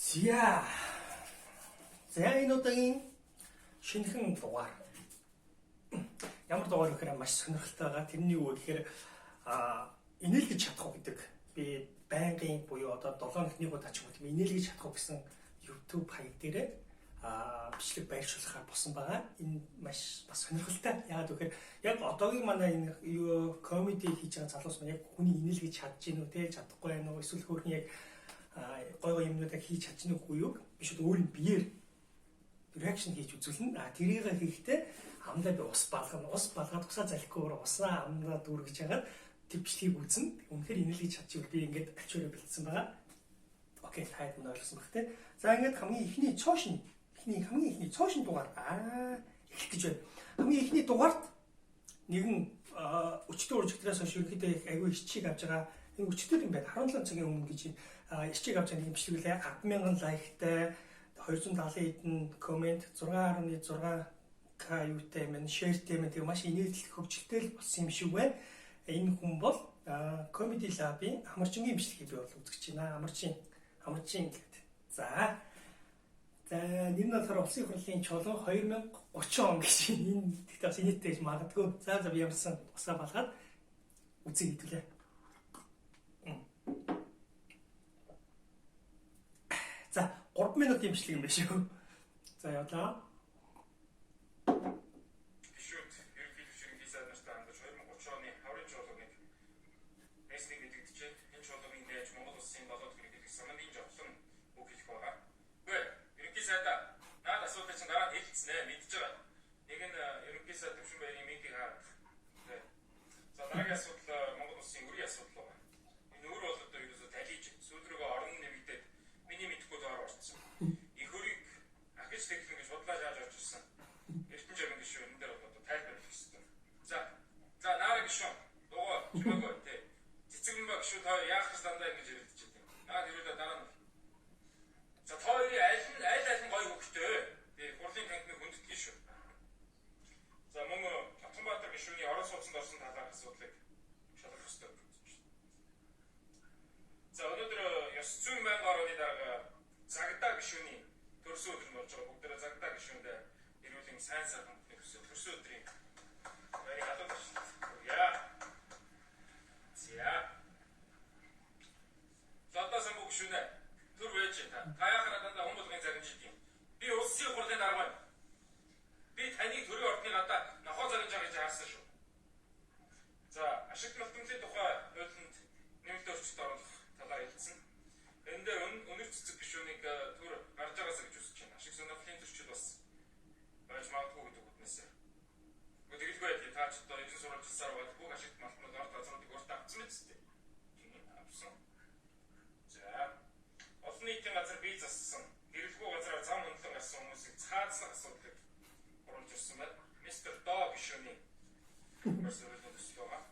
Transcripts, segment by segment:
За. За энэ удаагийн шинэхэн дугаар. Ямар дугаар гэхээр маш сонирхолтой байгаа. Тэрний юу гэхээр инээлгэж чадах гэдэг. Би байнгын буюу одоо 7 эхний удаа ч юм уу инээлгэж чадах гэсэн YouTube хаяг дээр бичлэг байршуулахаар болсон байгаа. Энэ маш бас сонирхолтой. Яагаад гэхээр яг одоогийн манай энэ комеди хийж байгаа залуус маань яг хүний инээлгэж чадж гин үү те чадахгүй байх уу эсвэл хөөрхөн яг гой юмнуудыг хийж чадж гин үгүй юу? Биш үү өөрийн биеэр реакшн хийж үзүүлнэ. Тэрийг хийхдээ амдаа би ус балгаад усаа залхихгүйгээр уснаа амдаа дүүргэж хагаад тэр бичлэгийг үзнэ. Үнэхээр инээлгэж чадчихвал би ингээд ачаараа бэлдсэн байгаа. Окей, таад мөн ойлгосон баг те. За ингээд хамгийн ихний цоошин дугаар эхэлж байна. Хамгийн ихний дугаарт нэгэн өчтөр үржигтрээс хойш ерөнхийдөө их аягүй ичиг авч байгаа. Энэ өчтөр юм байна. 17 цагийн өмнө гэж ичиг авч байгаа нэг бичлэглээ 10,000 лайктай 270 хэдэн комент 6.6k юутай юм шеэртэй юм тийм маш инээлт хөгжилтэй болсон юм шиг байна. Энэ хүн бол Comedy Lab-ийн Амарчингийн бичлэгийг би бол үзэж байна. Амарчин гэдэг. За нэр нь болохоор улсын хурлын чулуун 2030 он гэж энэ тэгтээ бас инээдтэй гэж магадгүй. За би ямарсан усаа балгаад үзье хэвлээ. За 3 минутын бичлэг юм байна шүү. За явлаа. Гişүүд ерөнхийдөө ширхгийн сайд нартай хамтарч 2030 оны хаврын чуулганыг нэснийг мэдэгдэжээ. Энэ чуулганыг нээж Монгол улсын 7 дахь ерөнхийлөгч Самандын жавхлан үг хэлэх байгаа. Үгүй ерөнхий сайдаа наад асуудал чинь дараа хэлсэн ээ мэдж байгаа. Нэг нь ерөнхий сайд төвшин байрын минтийг хаад. За дараагийн асуудал Монгол улсын үрийн асуудал байна. Энэ өөр бол одоо ерөөсөө талиж сүүлрүүгээ орон нэмэгдээд миний мэдхгүй доор орсон. Их хөрийг ахиж тэглэн гэж бодлоо шааж орж ирсэн. Эрдэнэ жавын гişүү энэ дээр одоо тайлбарлах хэрэгтэй. За наараа гişүү дугуй чимээгүй тий. Цэцэгэн ба гişүү та яах гэж дандаа ингэж ярилдэж байна. Наад хэрүүлээ дараа нь. За тооёрын аль нь гоё хөвгтэй. Тий хурлын танхимыг хүндэтгэж шүү. За мөн Чатганбаатар гişүүний орон сууцнд орсон талаар асуудлыг шалгах хэрэгтэй гэж байна. За өнөөдөр ёс зүйн байнгын орны дарга Загдаа гişүүний төрсөн өдөр болж байгаа. Бүгдээ Загдаа гişүүндээ эрүүлийн сайн сайхан төрсөн өдрийн баярыг хадгалж яа. Загдаа самбуу гişүүнээ төр байж та. Та яхаараа дандаа хүмүүлгийн заримж идэв. Би улсын хурлын дарга байна. Би таныг төрийн ордны гадаа нохоо заримж байгаа гэж харсан шүү. За ашигт малтмлын тухай хуулинд нэмэлт өөрчлөлт оруулах талаар хэлсэн. Энэ дээр өнөр цэцэг гişүүнийг төр гарч байгаасаа гэж үзэж байна. Ашиг сонирхлын төрчил бас байж магадгүй гэдэг үгнээсээ. Тэгэхгүй байли та ч одоо ерэн сурвалжсаар бол бүх ашигт малтмал орд газруудыг урт авсан мэт зү. Авсан. За олон нийтийн газар бий зассан. Хэрэглэхгүй газараар зам хөндлөн гарсан хүмүүсийг цаазлах асуудлыг оруулж ирсэн байна. Мистер Доо гişүүний personal төсөл байгаа.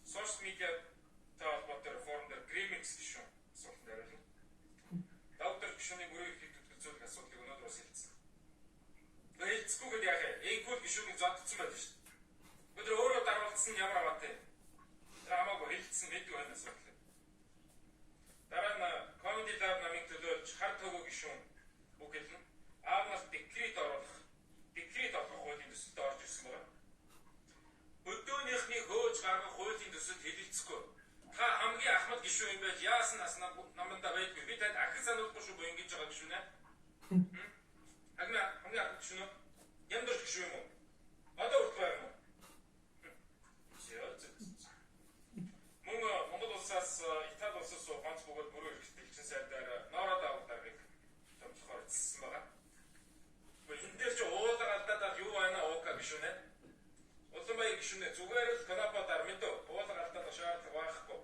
Social media холбоотой реформ дээр Grimix гişүүн асуулт хариулна. Доктор гişүүний мөрөг хийгдэх зүйлийг асуудлыг өнөөдөр бас хэлсэн. Хэлцгүйгээд яах вэ? Эйгүүл гişүүнийг зоддсон байдаг шүү дээ. Өдөр өөрөө даруулсан ямар аваатай. Тэр хамаагүй хэлсэн мэдгүй байна асуудал. Дараа нь Comedy Lab намын төлөөлж хар төгөө гişүүн үг хэлнэ. Аавнаас декрет олох хуулийн төсөлд орж ирсэн байна. Өдөөнийхний хөөж гаргах хуулийн төсөлд хэлэлцэхгүй. Та хамгийн ахмад гişүү юм байж яасан нас намдаа байдгүй. Би танд ахин сануулахгүй шүү боо ингэж байгаа гişүү нэ. Хамгийн ахмад гişүү нөө. Яндар гişүү юм уу? Одоо үргэлж байна уу? Мөн Монгол улсаас Итали улсаас ганц бөгөөд бүрэн эрхтэй элчин сайдаар Ноород авдаргыг томцохоор эцэссэн байгаа. Энэ дээр чи уулаар алдаад юу байна уука гişүү нэ. Улаанбаяр гişүүнээ зүгээр л канападаар мэдөө уулаар алдаад шаардлага байхгүй.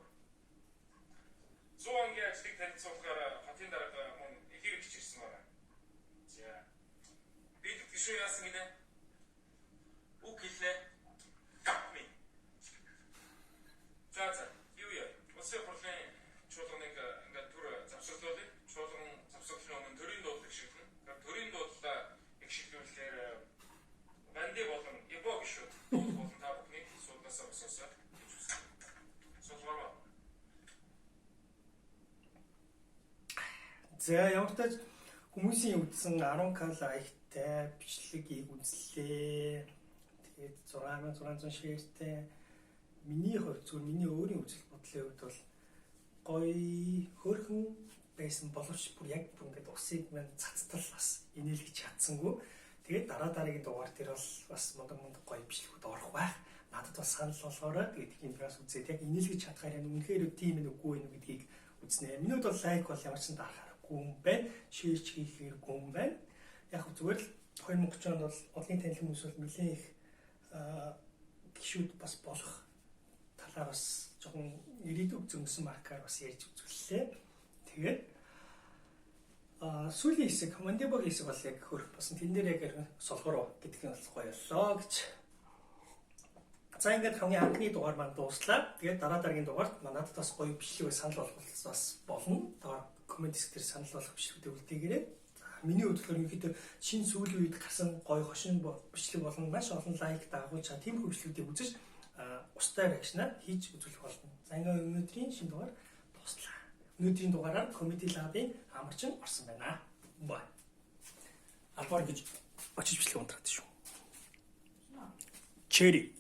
100 ангийн ажлыг танилцуулахаар хотын дарга мөн их хэрэг хичирсэн байна. За. Бид гişүү яасан гинэ? Үг хэлээ. Гапми. За. Юу яа? Улсын хурлын чуулганыг ингээд түр завсарлуулъя. Чуулган завсарлын өмнө төрийн дуудлага шиглэнэ. Төрийн дуудлага их шиглүүлэхээр банди болон эбо гişүү болон та бүхний суднасаа босоосоо гэж үзсэн. Суулгаа. За ямар ч тач хүмүүсийн үзсэн 10K лайктай бичлэгийг үзлээ. Тэгээд 6600 шеэртэй. Миний хувьд зүгээр миний өөрийн үзэл бодлын хувьд бол гоё хөөрхөн байсан боловч бүр яг бүр ингээд усыг мань цацтал бас инээлгэж чадсангүй. Тэгээд дараагийн дугаар дээр бол бас мундаг гоё бичлэгүүд орох байх. Надад бас санал болгоорой. Тэгээд энэ бас үзээд яг инээлгэж чадхаар энэ үнэхээр тийм ээ үгүй ээ гэдгийг үзнэ. Миний хувьд бол лайк бол ямар ч дарахааргүй юм байна. Шеэрч хийхээргүй юм байна. Яг зүгээр л 2030 онд бол олон танил хүмүүс бол нэлээд их гişүүд бас болох талаар бас жоохон ирээдүйг зөмсөн маркаар бас ярьж үзүүллээ. Тэгээд сүүлийн хэсэг, Мандибогийн хэсэг бол яг хөрөх басан. Тэн дээр яг солгороо гэдэг нь бол гоё боллоо гэж. За ингээд хамгийн анхны дугаар маань дууслаа. Тэгээд дараагийн дугаарт надад бас гоё бичлэг санал болгох бас болно. Доор коммент хэсгээр санал болгох бичлэгүүдээ үлдээгээрэй. Миний хувьд болохоор ерөнхийдөө шинэ сүүлийн үед гарсан гоё хошин бичлэг болон маш олон лайк дагуулж чад тийм бичлэгүүдийг үзэж устай реакшнаа хийж үзүүлэх болно. За ингээд өнөөдрийн шинэ дугаар дуслаа. Өнөөдрийн дугаараар Comedy Lab-ийн амарчин орсон байна. Бай. Албаар гэж очиж бичлэг унтраад шүү. Cherry